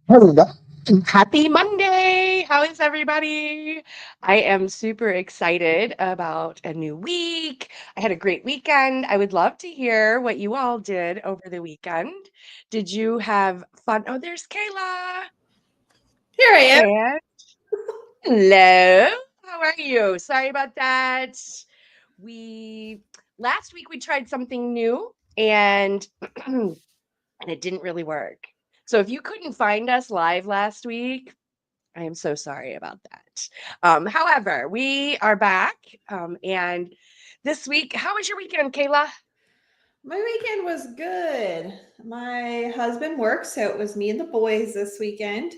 Hello. Happy Monday! How is everybody? I am super excited about a new week. I had a great weekend. I would love to hear what you all did over the weekend. Did you have fun? Oh, there's Kayla. Here I am. And hello. How are you? Sorry about that. We last week we tried something new and and it didn't really work. So if you couldn't find us live last week, I am so sorry about that. However, we are back. And this week, how was your weekend, Kayla? My weekend was good. My husband works, so it was me and the boys this weekend.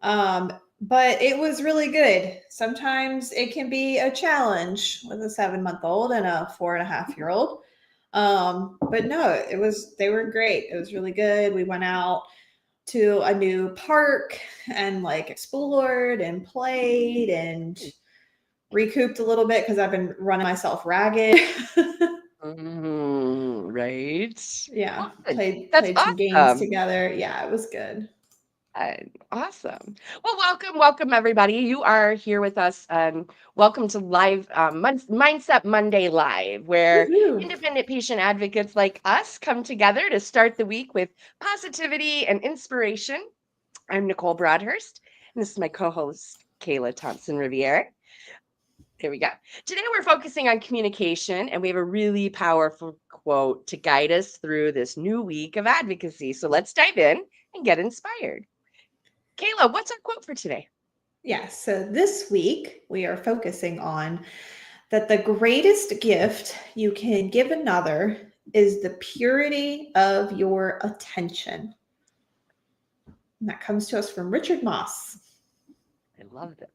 But it was really good. Sometimes it can be a challenge with a 7 month old and a 4.5 year old. But no, they were great. It was really good. We went out to a new park and like explored and played and recouped a little bit because I've been running myself ragged. Right. Yeah, Good. That's played some games awesome. together. Yeah, it was good. Awesome. Well, welcome, everybody. You are here with us. Welcome to live Mindset Monday Live, where Woohoo. independent patient advocates like us come together to start the week with positivity and inspiration. I'm Nicole Broadhurst, and this is my co-host, Kayla Thompson-Riviere. Here we go. Today we're focusing on communication, and we have a really powerful quote to guide us through this new week of advocacy. So let's dive in and get inspired. Kayla, what's our quote for today? Yeah, so this week we are focusing on that the greatest gift you can give another is the purity of your attention. And that comes to us from Richard Moss. I love that.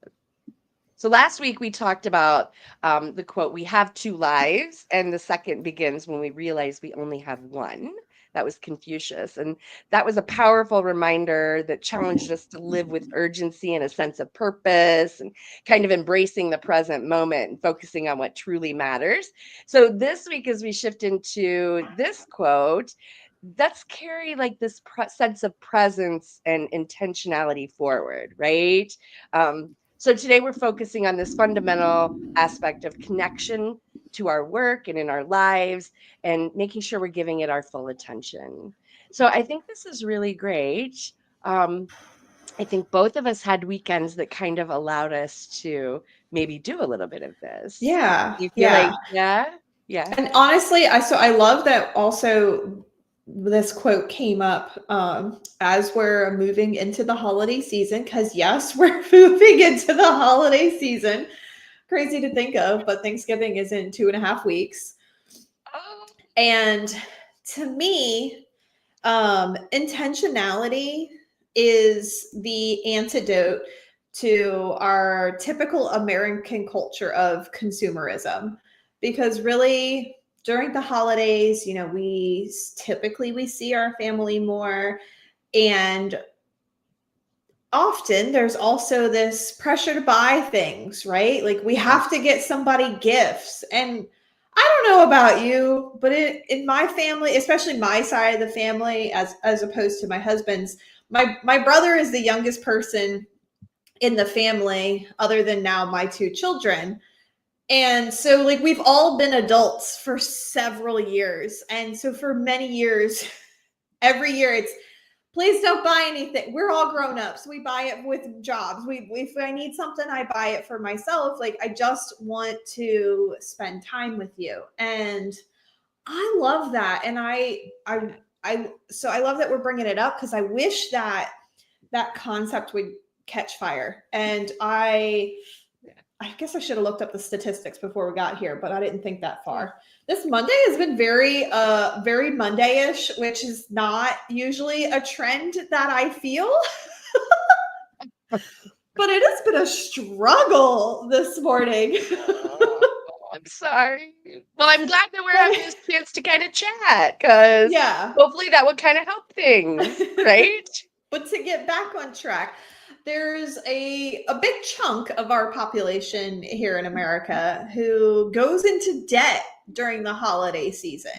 So last week we talked about the quote, we have two lives, and the second begins when we realize we only have one. That was Confucius. And that was a powerful reminder that challenged us to live with urgency and a sense of purpose and kind of embracing the present moment and focusing on what truly matters. So this week, as we shift into this quote, let's carry like this sense of presence and intentionality forward, right? So today we're focusing on this fundamental aspect of connection to our work and in our lives and making sure we're giving it our full attention. So I think this is really great. Um, I think both of us had weekends that kind of allowed us to maybe do a little bit of this. Yeah, You feel yeah. like, yeah, yeah. And honestly, I love that also this quote came up as we're moving into the holiday season because yes, we're moving into the holiday season. Crazy to think of, but Thanksgiving is in 2.5 weeks. Oh, And to me, intentionality is the antidote to our typical American culture of consumerism. Because really, during the holidays, we see our family more, and often there's also this pressure to buy things, right? Like we have to get somebody gifts. And I don't know about you, but in my family, especially my side of the family, as opposed to my husband's, my brother is the youngest person in the family, other than now my two children. And so, like, we've all been adults for several years. And so, for many years, every year it's please don't buy anything. We're all grown ups. We buy it with jobs. If I need something, I buy it for myself. Like I just want to spend time with you, and I love that. And so I love that we're bringing it up because I wish that that concept would catch fire. And I guess I should have looked up the statistics before we got here, but I didn't think that far. This Monday has been very Monday-ish, which is not usually a trend that I feel, but it has been a struggle this morning. oh, I'm sorry. Well, I'm glad that we're But having this chance to kind of chat because yeah, hopefully that would kind of help things, right? but to get back on track, there's a big chunk of our population here in America who goes into debt during the holiday season.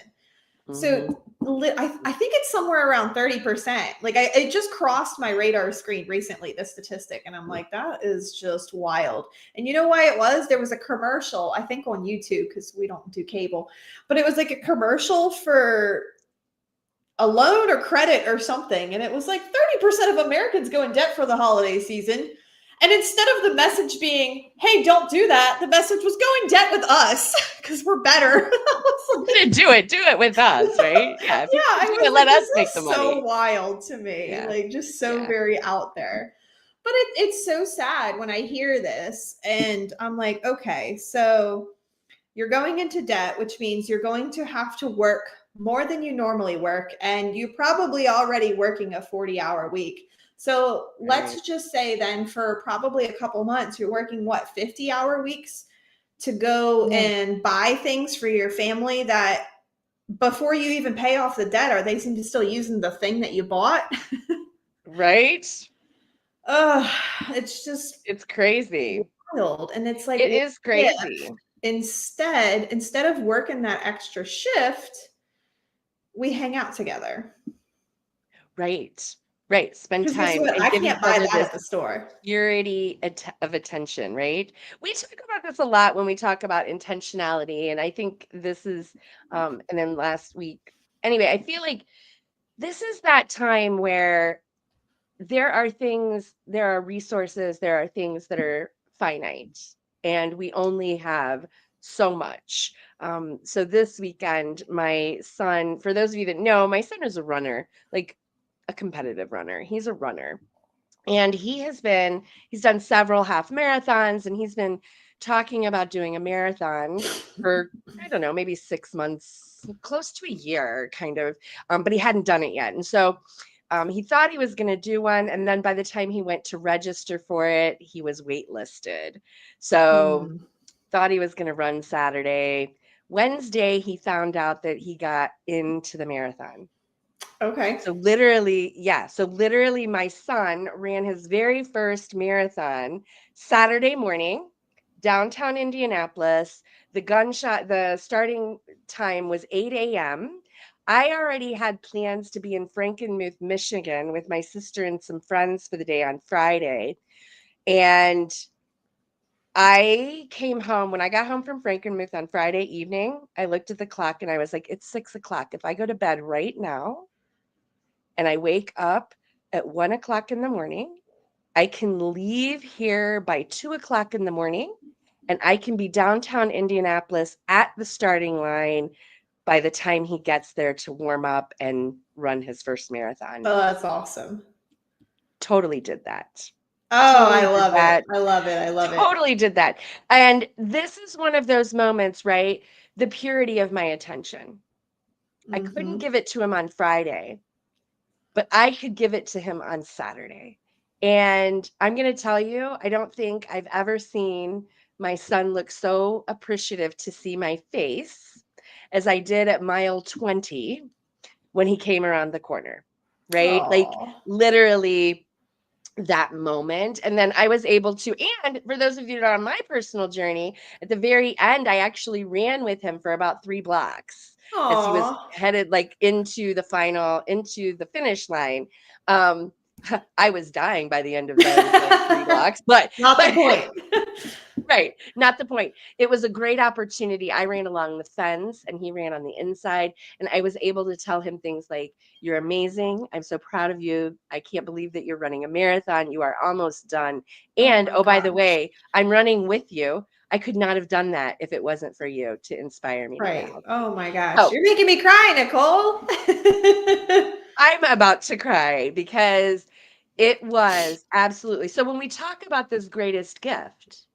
So Mhm. I think it's somewhere around 30%. Like it just crossed my radar screen recently, this statistic, and I'm like, that is just wild. And you know why it was? There was a commercial, I think on YouTube, because we don't do cable, but it was like a commercial for a loan or credit or something, and it was like 30% of Americans go in debt for the holiday season. And instead of the message being, hey, don't do that, the message was, go in debt with us because we're better. Do it with us, right? Yeah, if you're Yeah, gonna I do was it, like, let us this make the is so money. wild to me, Yeah, like just so yeah, very out there. But it's so sad when I hear this, and I'm like, okay, so you're going into debt, which means you're going to have to work more than you normally work, and you're probably already working a 40-hour week. So right. let's just say then for probably a couple months, you're working what, 50-hour weeks to go Yeah. and buy things for your family that before you even pay off the debt, are they seem to still using the thing that you bought? Right? Ugh, it's just It's crazy. wild. And it's like, It what is if crazy. instead of working that extra shift, we hang out together? Right. Right. Spend Because guess time what? and I give can't each buy other that this at the store. purity of attention, right? We talk about this a lot when we talk about intentionality. And I think this is, and then last week, anyway, I feel like this is that time where there are resources, there are things that are finite, and we only have so much. So this weekend, my son, for those of you that know, my son is a runner, like a competitive runner. He's a runner. And he's done several half marathons, and he's been talking about doing a marathon for, I don't know, maybe 6 months, close to a year, kind of. But he hadn't done it yet. And so he thought he was going to do one. And then by the time he went to register for it, he was waitlisted. So Hmm. thought he was going to run Saturday. Wednesday, he found out that he got into the marathon. Okay. So literally, yeah. So literally, my son ran his very first marathon Saturday morning, downtown Indianapolis. The starting time was 8 a.m. I already had plans to be in Frankenmuth, Michigan with my sister and some friends for the day on Friday. And I came home when I got home from Frankenmuth on Friday evening. I looked at the clock and I was like, it's 6 o'clock. If I go to bed right now, and I wake up at 1 o'clock in the morning, I can leave here by 2 o'clock in the morning, and I can be downtown Indianapolis at the starting line by the time he gets there to warm up and run his first marathon. Oh, that's awesome. Totally did that. Oh, I Totally did love it. that. I love it. I love it. Totally did that. And this is one of those moments, right? The purity of my attention. I couldn't Hmm. give it to him on Friday, but I could give it to him on Saturday. And I'm going to tell you, I don't think I've ever seen my son look so appreciative to see my face as I did at mile 20 when he came around the corner, right? Like Oh. literally that moment. And then I was able to, and for those of you that are on my personal journey, at the very end, I actually ran with him for about 3 blocks as he was Aw. headed like into the finish line. Um, I was dying by the end of those like 3 blocks, Not the but point. right, not the point. It was a great opportunity. I ran along the fence and he ran on the inside, and I was able to tell him things like, "You're amazing. I'm so proud of you. I can't believe that you're running a marathon. You are almost done. Oh And my oh, by the gosh. way, I'm running with you. I could not have done that if it wasn't for you to inspire me to get Right. healthy." Oh my gosh. So You're making me cry, Nicole. I'm about to cry because it was absolutely so. When we talk about this greatest gift,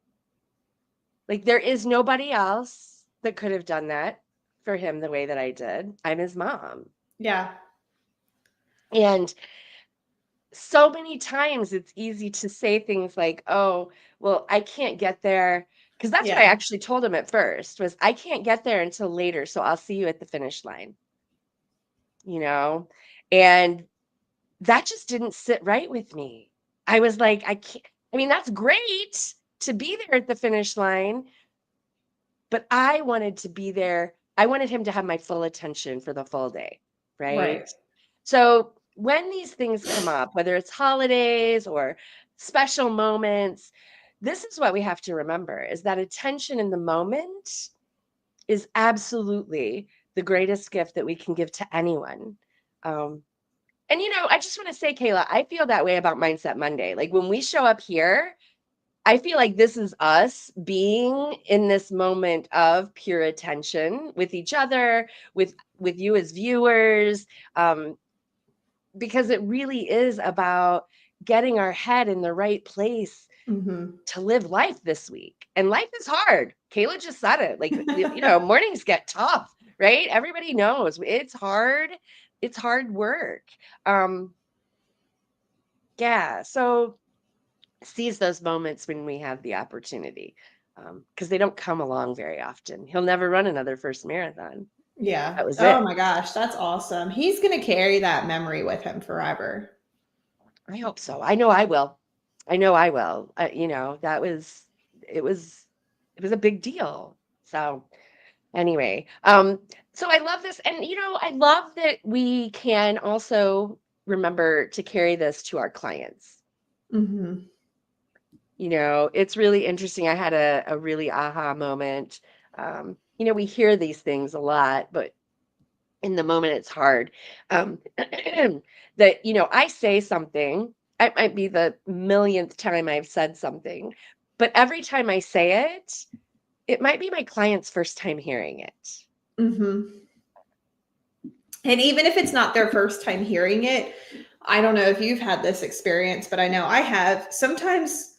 like, there is nobody else that could have done that for him the way that I did. I'm his mom. Yeah. And so many times it's easy to say things like, "Oh, well, I can't get there." Because that's what I Yeah. actually told him at first was, "I can't get there until later, so I'll see you at the finish line," you know? And that just didn't sit right with me. I was like, "I can't." I mean, that's great to be there at the finish line, but I wanted to be there. I wanted him to have my full attention for the full day. right? Right. So when these things come up, whether it's holidays or special moments, this is what we have to remember is that attention in the moment is absolutely the greatest gift that we can give to anyone. Um, and I just want to say, Kayla, I feel that way about Mindset Monday. Like when we show up here, I feel like this is us being in this moment of pure attention with each other, with you as viewers, because it really is about getting our head in the right place Mm-hmm. to live life this week. And life is hard. Kayla just said it. Like, mornings get tough, right? Everybody knows it's hard. It's hard work. Um, yeah. So seize those moments when we have the opportunity, because they don't come along very often. He'll never run another first marathon. Yeah. That was Oh it. my gosh, that's awesome. He's going to carry that memory with him forever. I hope so. I know I will. I know I will. That was it was it was a big deal. So anyway, so I love this, and I love that we can also remember to carry this to our clients. Mm-hmm. It's really interesting. I had a really aha moment. We hear these things a lot, but in the moment it's hard. That, I say something, it might be the millionth time I've said something, but every time I say it, it might be my client's first time hearing it. Mm-hmm. And even if it's not their first time hearing it, I don't know if you've had this experience, but I know I have. Sometimes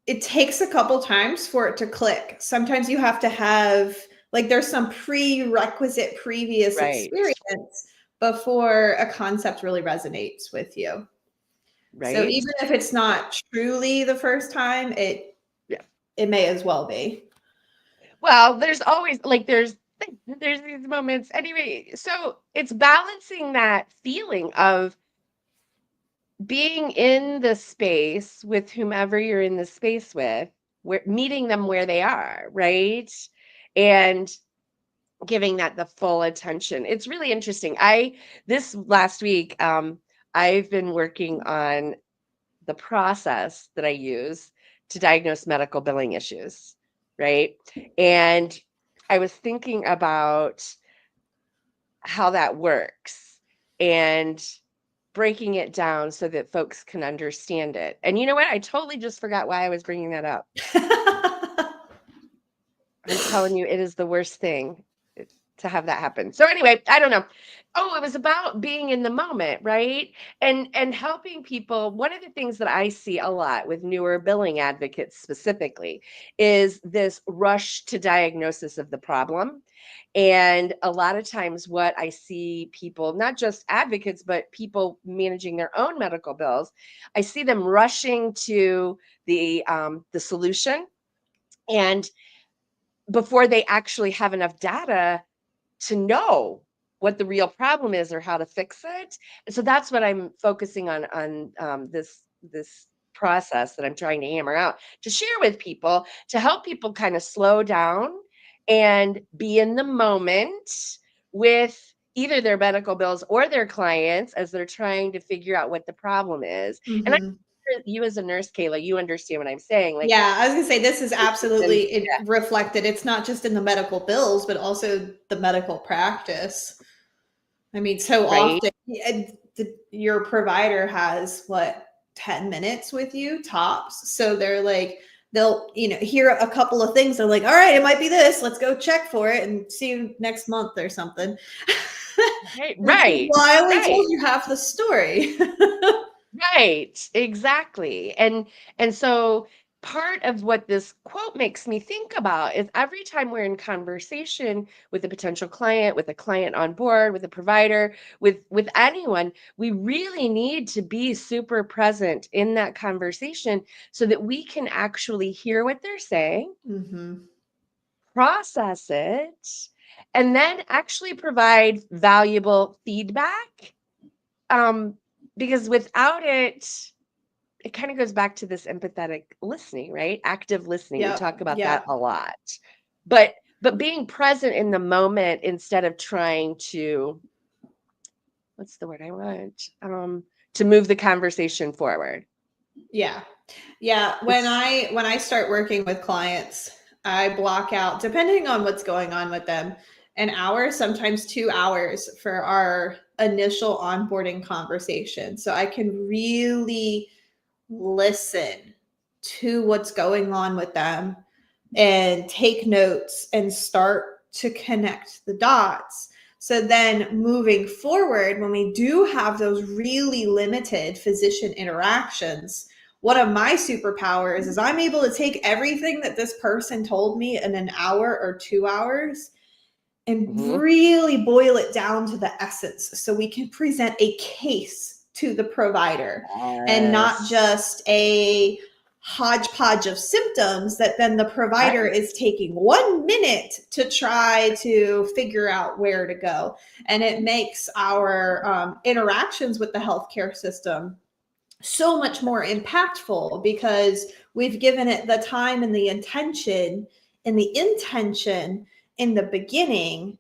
it takes a couple times for it to click. Sometimes you have to have, like, there's some prerequisite previous Right. experience before a concept really resonates with you. So Right. even if it's not truly the first time, it Yeah. it may as well be. Well, there's always like there's these moments anyway. So it's balancing that feeling of being in the space with whomever you're in the space with, where meeting them where they are, right? And giving that the full attention. It's really interesting. This last week, I've been working on the process that I use to diagnose medical billing issues, right? And I was thinking about how that works and breaking it down so that folks can understand it. And you know what? I totally just forgot why I was bringing that up. I'm telling you, it is the worst thing to have that happen. So anyway, I don't know. Oh, it was about being in the moment, right? And helping people. One of the things that I see a lot with newer billing advocates specifically is this rush to diagnosis of the problem. And a lot of times what I see people, not just advocates, but people managing their own medical bills, I see them rushing to the solution, and before they actually have enough data to know what the real problem is or how to fix it. And so that's what I'm focusing on this process that I'm trying to hammer out to share with people to help people kind of slow down and be in the moment with either their medical bills or their clients as they're trying to figure out what the problem is. And I Mhm. you as a nurse, Kayla, you understand what I'm saying. Like, Yeah, I was gonna say this is and absolutely reflected. It's not just in the medical bills, but also the medical practice. I mean, so right, often your provider has what 10 minutes with you tops. So they're like, they'll, hear a couple of things. They're like, all right, it might be this. Let's go check for it and see you next month or something. right, It's like, right, well, I only right. told you half the story. Right, exactly. And so part of what this quote makes me think about is every time we're in conversation with a potential client, with a client on board, with a provider, with anyone, we really need to be super present in that conversation so that we can actually hear what they're saying, Hmm. process it, and then actually provide valuable feedback. Um, because without it, it kind of goes back to this empathetic listening, right? Active listening. We talk Yep. about that Yep. a lot. But being present in the moment instead of trying to what's the word I want? To move the conversation forward. Yeah. Yeah. When It's I start working with clients, I block out, depending on what's going on with them, an hour, sometimes 2 hours for our initial onboarding conversation. So I can really listen to what's going on with them and take notes and start to connect the dots. So then moving forward, when we do have those really limited physician interactions, one of my superpowers is I'm able to take everything that this person told me in an hour or 2 hours and Mhm. really boil it down to the essence so we can present a case to the provider and not Yes. just a hodgepodge of symptoms that then the provider Right. is taking 1 minute to try to figure out where to go. And it makes our interactions with the healthcare system so much more impactful because we've given it the time and the intention in the beginning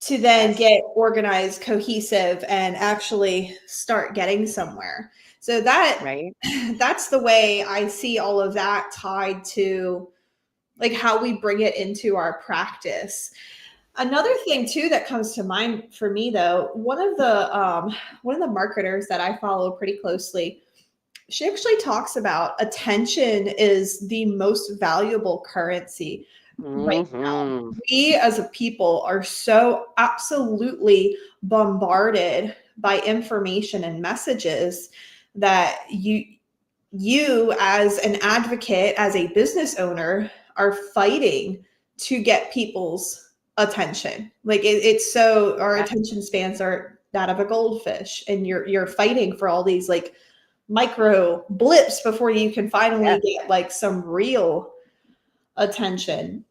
to then Yes. get organized, cohesive, and actually start getting somewhere. So that Right. that's the way I see all of that tied to like how we bring it into our practice. Another thing too that comes to mind for me though, one of the marketers that I follow pretty closely, she actually talks about attention is the most valuable currency right now. Hmm. We as a people are so absolutely bombarded by information and messages that you as an advocate, as a business owner, are fighting to get people's attention. Like it's so our Yeah. attention spans are that of a goldfish, and you're fighting for all these like micro blips before you can Yeah. finally get like some real attention.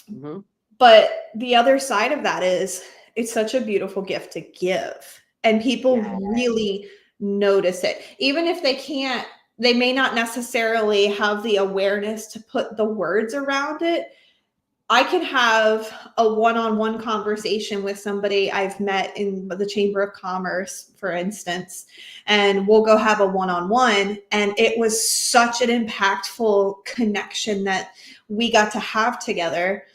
Hmm. But the other side of that is it's such a beautiful gift to give. And people Yeah. really notice it. Even if they may not necessarily have the awareness to put the words around it. I can have a one-on-one conversation with somebody I've met in the Chamber of Commerce, for instance, and we'll go have a one-on-one. And it was such an impactful connection that we got to have together.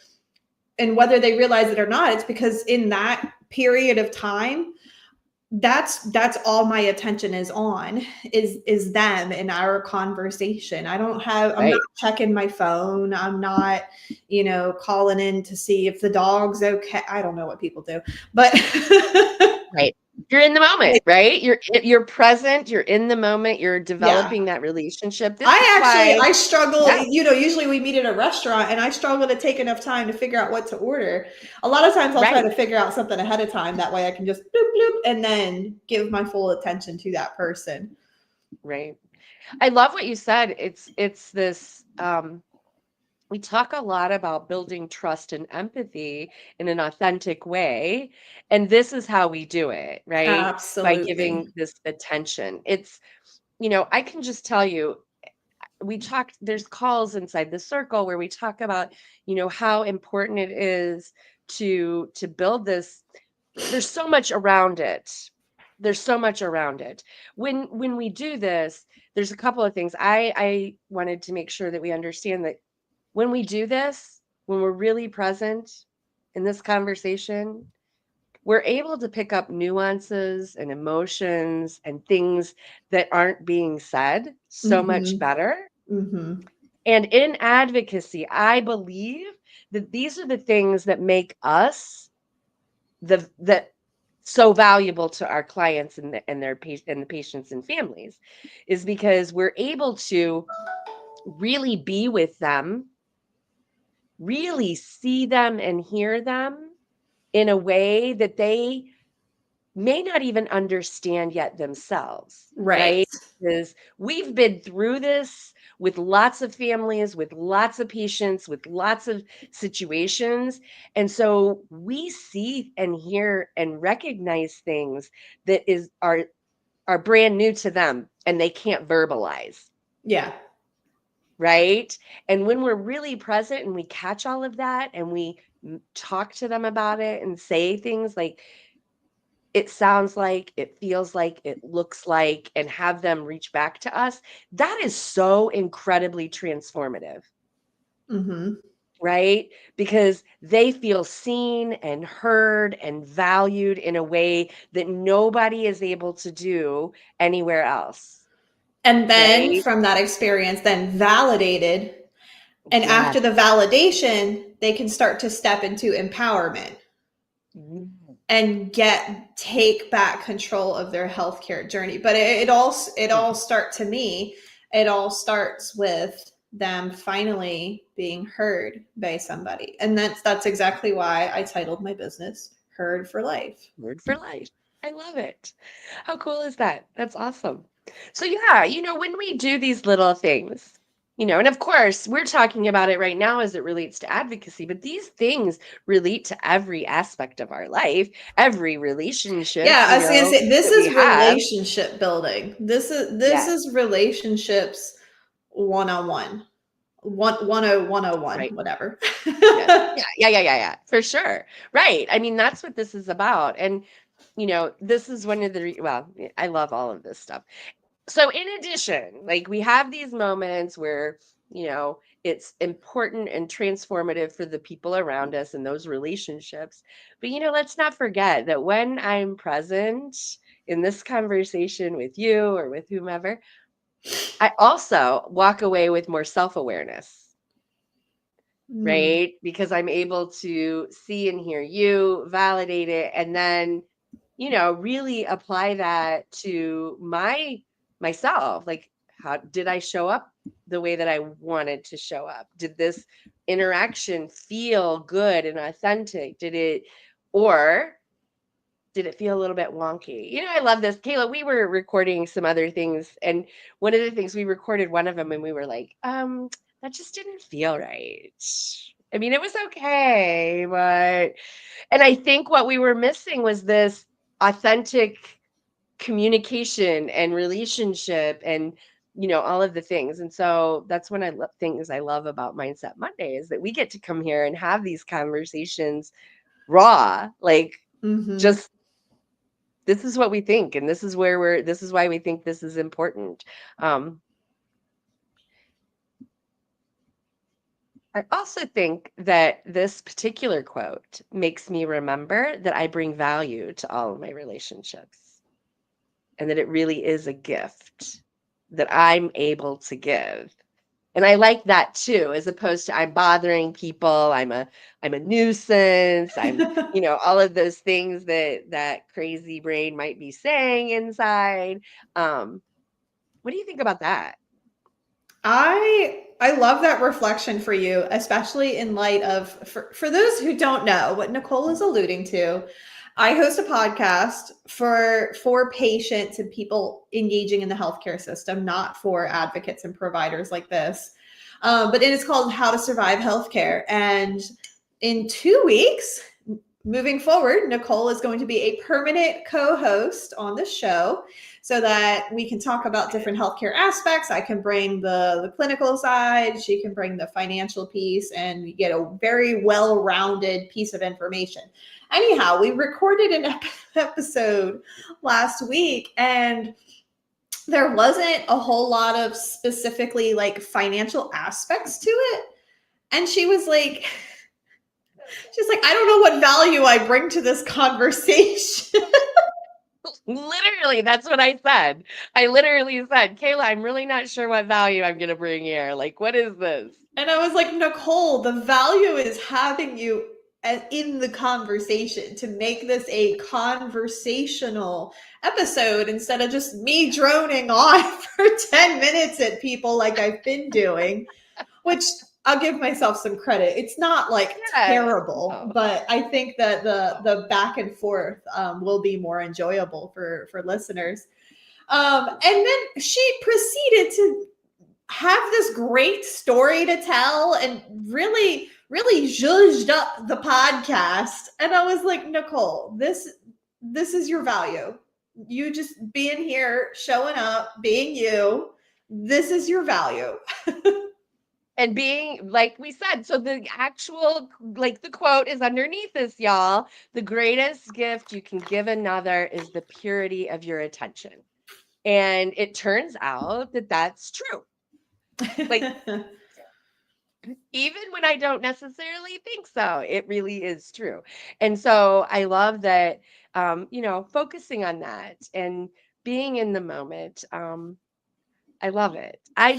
And whether they realize it or not, it's because in that period of time, that's all my attention is on is them in our conversation. I'm not Right. checking my phone. I'm not, calling in to see if the dog's okay. I don't know what people do, but Right. You're in the moment, right? You're present, you're in the moment, you're yeah. developing that relationship. This is why, I struggle, yeah, usually we meet at a restaurant and I struggle to take enough time to figure out what to order. A lot of times I'll try right, to figure out something ahead of time. That way I can just bloop, bloop, and then give my full attention to that person. right. I love what you said. It's this we talk a lot about building trust and empathy in an authentic way, and this is how we do it, right? By Absolutely. giving this attention. I can just tell you, we talked, there's calls inside the circle where we talk about, how important it is to build this. There's so much around it. There's so much around it. When we do this, there's a couple of things. I wanted to make sure that we understand that when we do this, when we're really present in this conversation, we're able to pick up nuances and emotions and things that aren't being said so much Mhm. better. Mhm. And in advocacy, I believe that these are the things that make us that so valuable to our clients and their and the patients and families, is because we're able to really be with them, really see them and hear them in a way that they may not even understand yet themselves, Right. right? Because we've been through this with lots of families, with lots of patients, with lots of situations. And so we see and hear and recognize things that are brand new to them and they can't verbalize, Yeah. right? And when we're really present and we catch all of that and we talk to them about it and say things like, it sounds like, it feels like, it looks like, and have them reach back to us, that is so incredibly transformative, Mm-hmm. right? Because they feel seen and heard and valued in a way that nobody is able to do anywhere else, And then right? from that experience, then validated. And after Yes. the validation, they can start to step into empowerment Mm. and take back control of their healthcare journey. But it all start to me. It all starts with them finally being heard by somebody, and that's exactly why I titled my business "Heard for Life." Word for life. I love it. How cool is that? That's awesome. So yeah, when we do these little things, and of course, we're talking about it right now as it relates to advocacy, but these things relate to every aspect of our life, every relationship, Yeah, I was gonna say this that we is have. relationship building. This Yes, is relationships 101. 101, right. whatever. Yes. Yeah, yeah, yeah, yeah, yeah, for sure. Right. I mean, that's what this is about. And, this is one of the, well, I love all of this stuff. So in addition, like we have these moments where, it's important and transformative for the people around us and those relationships. But, let's not forget that when I'm present in this conversation with you or with whomever, I also walk away with more self-awareness, Mm, right? Because I'm able to see and hear you, validate it, and then, really apply that to myself. Like, how did I show up the way that I wanted to show up? Did this interaction feel good and authentic? Or did it feel a little bit wonky? I love this. Kayla, we were recording some other things, and one of the things we recorded one of them and we were like, that just didn't feel right. I mean, it was okay, but and I think what we were missing was this authentic communication and relationship and all of the things. And so that's one of the things I love about Mindset Monday is that we get to come here and have these conversations raw, like mhm. just this is what we think, and this is why we think this is important. um I also think that this particular quote makes me remember that I bring value to all of my relationships and that it really is a gift that I'm able to give. And I like that too, as opposed to I'm bothering people, I'm a nuisance, I'm, all of those things that crazy brain might be saying inside. What do you think about that? I love that reflection for you, especially in light of for those who don't know what Nicole is alluding to. I host a podcast for patients and people engaging in the healthcare system, not for advocates and providers like this. But it is called How to Survive Healthcare. And in 2 weeks, moving forward, Nicole is going to be a permanent co-host on the show so that we can talk about different healthcare aspects. I can bring the clinical side, she can bring the financial piece, and we get a very well-rounded piece of information. Anyhow, we recorded an episode last week, and there wasn't a whole lot of specifically like financial aspects to it. And she's like, I don't know what value I bring to this conversation. Literally, that's what I said. I literally said, Kayla, I'm really not sure what value I'm going to bring here. Like, what is this? And I was like, Nicole, the value is having you in the conversation to make this a conversational episode instead of just me droning on for 10 minutes at people like I've been doing, which I'll give myself some credit. It's not like Yeah. terrible, No. but I think that the back and forth will be more enjoyable for listeners. And then she proceeded to have this great story to tell and really zhuzhed up the podcast. And I was like, Nicole, this is your value. You just being here, showing up, being you. This is your value. And being, like we said, so the actual, like the quote is underneath this, y'all. The greatest gift you can give another is the purity of your attention. And it turns out that that's true. Like, even when I don't necessarily think so, it really is true. And so I love that, focusing on that and being in the moment. I love it. I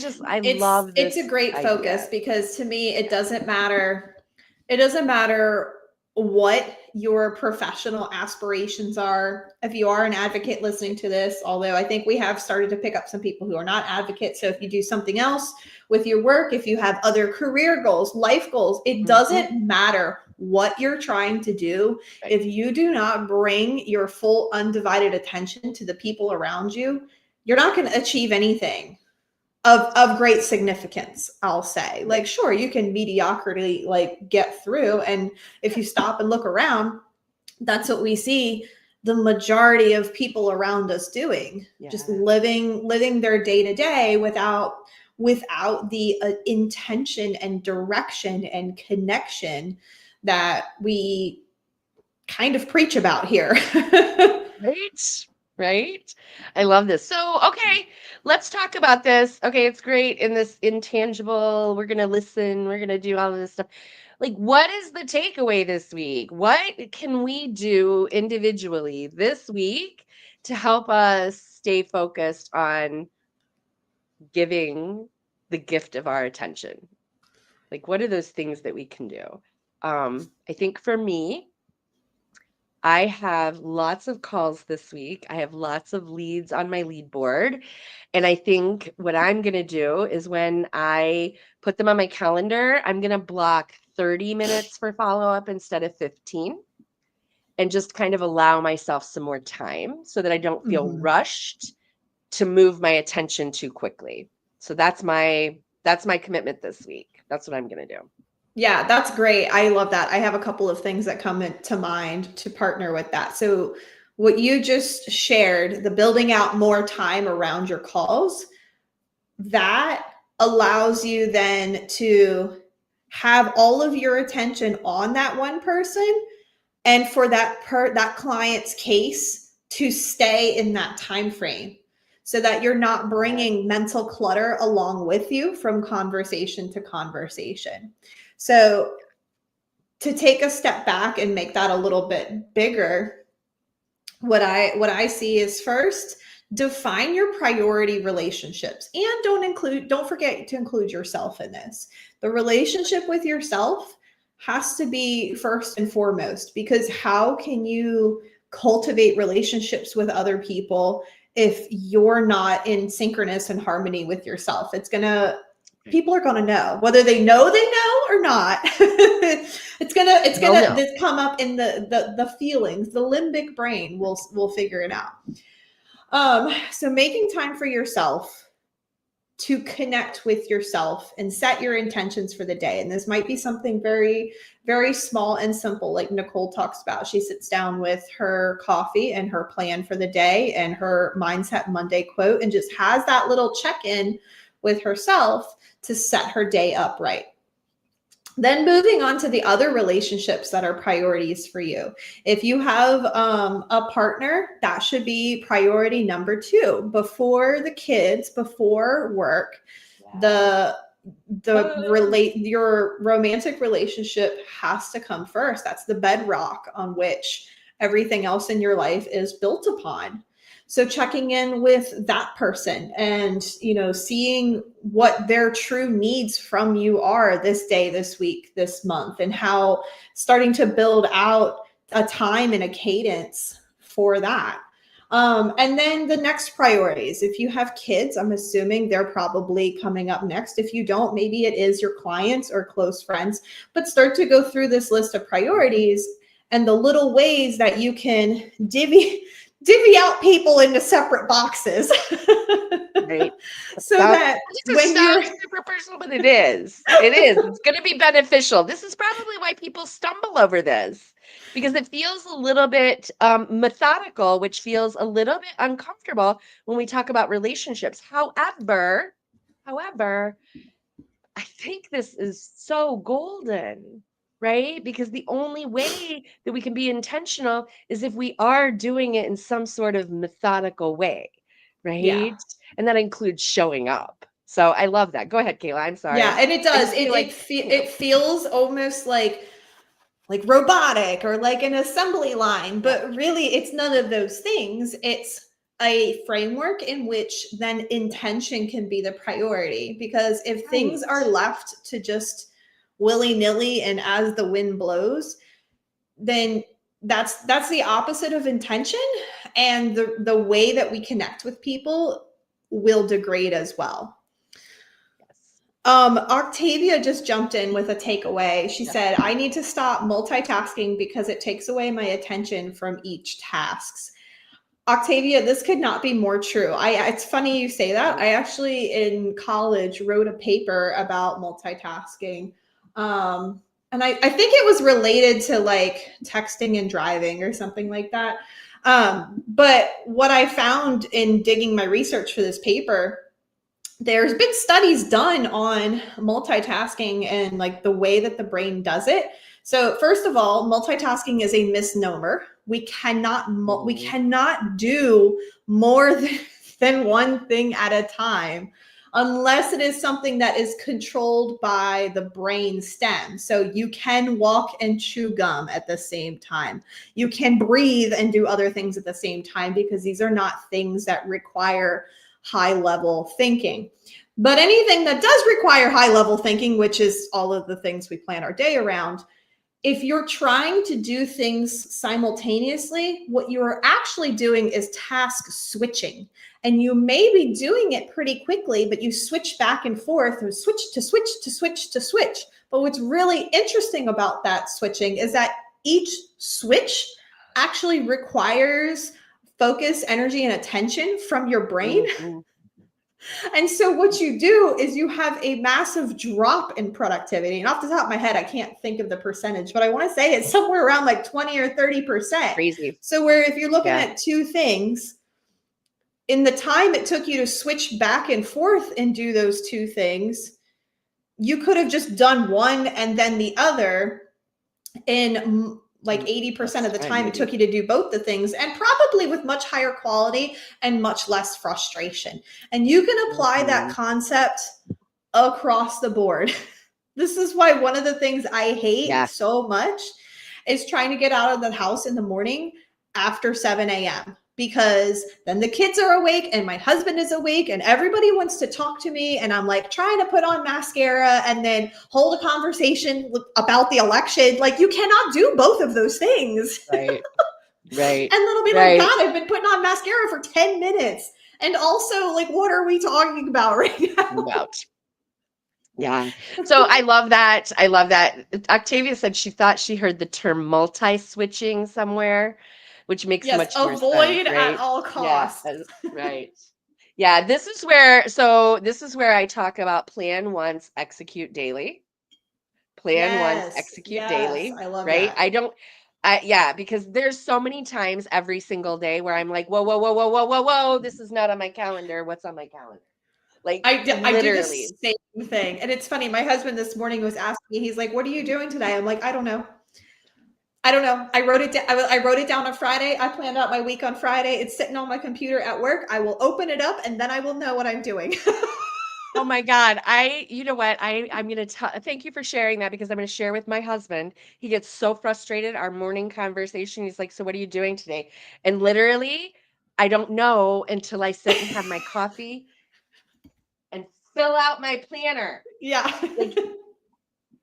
love It's a this great focus idea. because to me it doesn't matter. It doesn't matter what your professional aspirations are. If you are an advocate listening to this, although I think we have started to pick up some people who are not advocates. So if you do something else with your work, if you have other career goals, life goals, it doesn't matter what you're trying to do. Right. If you do not bring your full undivided attention to the people around you, you're not going to achieve anything of great significance, I'll say. Like, sure, you can mediocrity like get through, and if you stop and look around, that's what we see the majority of people around us doing, just living their day to day without the intention and direction and connection that we kind of preach about here. Right? Right? I love this. So, okay, let's talk about this. Okay, it's great in this intangible. We're going to listen, we're going to do all of this stuff. Like, what is the takeaway this week? What can we do individually this week to help us stay focused on giving the gift of our attention? Like, what are those things that we can do? I think for me, I have lots of calls this week. I have lots of leads on my lead board. And I think what I'm going to do is when I put them on my calendar, I'm going to block 30 minutes for follow up instead of 15 and just kind of allow myself some more time so that I don't feel rushed to move my attention too quickly. So that's my commitment this week. That's what I'm going to do. Yeah, that's great. I love that. I have a couple of things that come into mind to partner with that. So, what you just shared, the building out more time around your calls, that allows you then to have all of your attention on that one person and for that client's case to stay in that time frame so that you're not bringing mental clutter along with you from conversation to conversation. So to take a step back and make that a little bit bigger, what I see is first define your priority relationships and don't forget to include yourself in this. The relationship with yourself has to be first and foremost, because how can you cultivate relationships with other people if you're not in synchronous and harmony with yourself? People are going to know whether they know or not. it's gonna come up in the feelings. The limbic brain will figure it out. So making time for yourself to connect with yourself and set your intentions for the day. And this might be something very, very small and simple, like Nicole talks about. She sits down with her coffee and her plan for the day and her Mindset Monday quote and just has that little check-in with herself to set her day up right. Then moving on to the other relationships that are priorities for you. If you have a partner, that should be priority number 2 before the kids, before work. Your romantic relationship has to come first. That's the bedrock on which everything else in your life is built upon. So checking in with that person and, seeing what their true needs from you are this day, this week, this month, and how starting to build out a time and a cadence for that. And then the next priorities. If you have kids, I'm assuming they're probably coming up next. If you don't, maybe it is your clients or close friends, but start to go through this list of priorities and the little ways that you can divvy out people into separate boxes. Right. So that when you're super personal, but it is. It's going to be beneficial. This is probably why people stumble over this, because it feels a little bit methodical, which feels a little bit uncomfortable when we talk about relationships. However, I think this is so golden, right? Because the only way that we can be intentional is if we are doing it in some sort of methodical way, Yeah. right? And that includes showing up. So I love that. Go ahead, Kayla. I'm Yeah, sorry. and it I does. just feel like, It feels almost like robotic or like an assembly line, yeah, but really it's none of those things. It's a framework in which then intention can be the priority, because if things right. are left to just willy-nilly and as the wind blows, then that's the opposite of intention, and the way that we connect with people will degrade as well. Yes. Octavia just jumped in with a takeaway. She Yeah. said, I need to stop multitasking because it takes away my attention from each tasks. Octavia, this could not be more true. It's funny you say that. Right. I actually in college wrote a paper about multitasking. And I think it was related to like texting and driving or something like that. But what I found in digging my research for this paper, there's been studies done on multitasking and like the way that the brain does it. So first of all, multitasking is a misnomer. We Mhm. cannot do more than one thing at a time unless it is something that is controlled by the brain stem. So you can walk and chew gum at the same time. You can breathe and do other things at the same time, because these are not things that require high level thinking. But anything that does require high level thinking, which is all of the things we plan our day around, if you're trying to do things simultaneously, what you're actually doing is task switching. And you may be doing it pretty quickly, but you switch back and forth and switch to switch to switch to switch. But what's really interesting about that switching is that each switch actually requires focus, energy, and attention from your brain. Mhm. And so what you do is you have a massive drop in productivity. And off the top of my head, I can't think of the percentage, but I want to say it's somewhere around like 20 or 30%. Crazy. So where if you're looking Yeah. at two things, in the time it took you to switch back and forth and do those two things, you could have just done one and then the other in like 80% Less of the time, time it maybe. took you to do both the things, and probably with much higher quality and much less frustration. And you can apply that Mhm. concept across the board. This is why one of the things I hate Yeah. so much is trying to get out of the house in the morning after 7 a.m. because then the kids are awake and my husband is awake and everybody wants to talk to me. And I'm like trying to put on mascara and then hold a conversation about the election. Like, you cannot do both of those things. Right. Right. And then I'll be like, Right. God, I've been putting on mascara for 10 minutes. And also, like, what are we talking about right now? About. Yeah. So I love that. I love that. Octavia said she thought she heard the term multi-switching somewhere, which makes Yes, much more sense, avoid at right? all Yeah, costs. right. Yeah, this is where I talk about plan once, execute daily. Plan once, Yes, execute yes, daily, I love right? that. Yeah, because there's so many times every single day where I'm like, whoa, whoa, whoa, whoa, whoa, whoa, whoa, this is not on my calendar. What's on my calendar? Like I do the literally. same thing. And it's funny, my husband this morning was asking me, he's like, "What are you doing today?" I'm like, "I don't know. I don't know. I wrote it down. I wrote it down on Friday. I planned out my week on Friday. It's sitting on my computer at work. I will open it up and then I will know what I'm doing." Oh my God. You know what? I'm gonna tell. Thank you for sharing that because I'm gonna share with my husband. He gets so frustrated. Our morning conversation. He's like, "So what are you doing today?" And literally, I don't know until I sit and have my coffee and fill out my planner. Yeah. Like,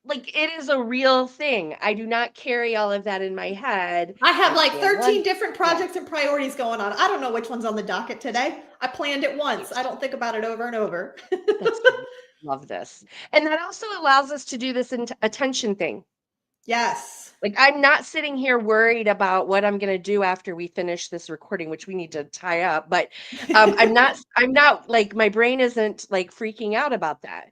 like it is a real thing. I do not carry all of that in my head. I have I like plan 13 one. different Yeah, projects and priorities going on. I don't know which one's on the docket today. I planned it once. right. I don't think about it over and over. That's great. Love this. And that also allows us to do this attention thing. Yes. Like, I'm not sitting here worried about what I'm gonna do after we finish this recording, which we need to tie up, but, I'm not like, my brain isn't, like, freaking out about that,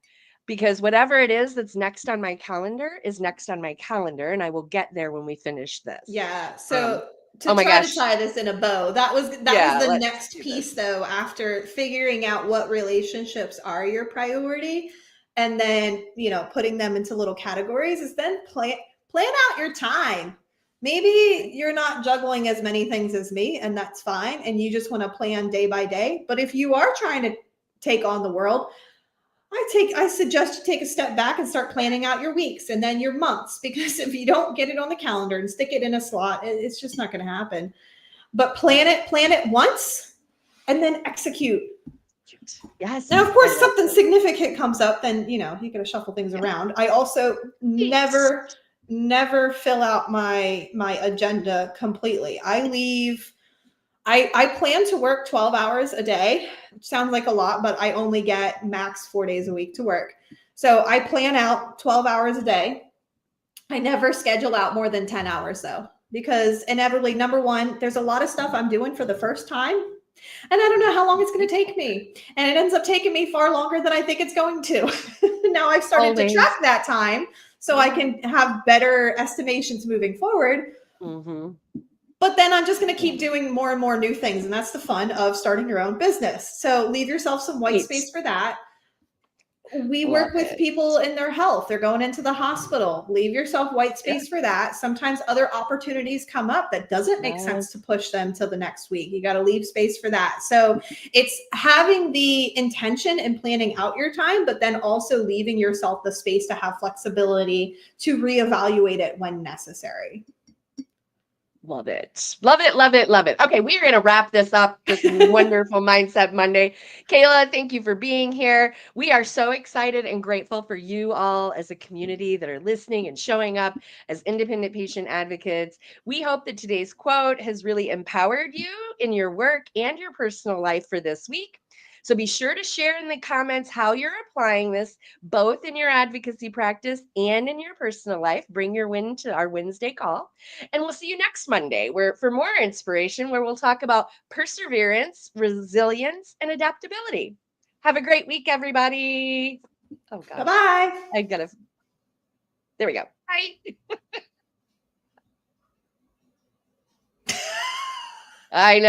because whatever it is that's next on my calendar is next on my calendar, and I will get there when we finish this. Yeah. Um, So to oh my try to gosh. tie this in a bow, that was Yeah, the let's next do piece this. though, after figuring out what relationships are your priority. and then, putting them into little categories is then plan out your time. Maybe you're not juggling as many things as me, and that's fine. And you just want to plan day by day. But if you are trying to take on the world, I suggest you take a step back and start planning out your weeks and then your months, because if you don't get it on the calendar and stick it in a slot, it's just not going to happen. But plan it once and then execute. Yes. Now, of course, something significant comes up, then, you got to shuffle things around. I also never fill out my agenda completely. I plan to work 12 hours a day. Sounds like a lot, but I only get max 4 days a week to work. So I plan out 12 hours a day. I never schedule out more than 10 hours though, because inevitably, number one, there's a lot of stuff I'm doing for the first time, and I don't know how long it's going to take me. And it ends up taking me far longer than I think it's going to. Now I've started to track that time so I can have better estimations moving forward. Mm-hmm. But then I'm just going to keep doing more and more new things. And that's the fun of starting your own business. So leave yourself some white space for that. We work with people in their health. They're going into the hospital. Leave yourself white space for that. Sometimes other opportunities come up that doesn't make sense to push them till the next week. You got to leave space for that. So it's having the intention and planning out your time, but then also leaving yourself the space to have flexibility to reevaluate it when necessary. Love it. Love it. Love it. Love it. Okay, we're going to wrap this up, this wonderful Mindset Monday. Kayla, thank you for being here. We are so excited and grateful for you all as a community that are listening and showing up as independent patient advocates. We hope that today's quote has really empowered you in your work and your personal life for this week. So be sure to share in the comments how you're applying this, both in your advocacy practice and in your personal life. Bring your win to our Wednesday call. And we'll see you next Monday for more inspiration, where we'll talk about perseverance, resilience, and adaptability. Have a great week, everybody. Oh, gosh. Bye-bye. There we go. Bye. I know.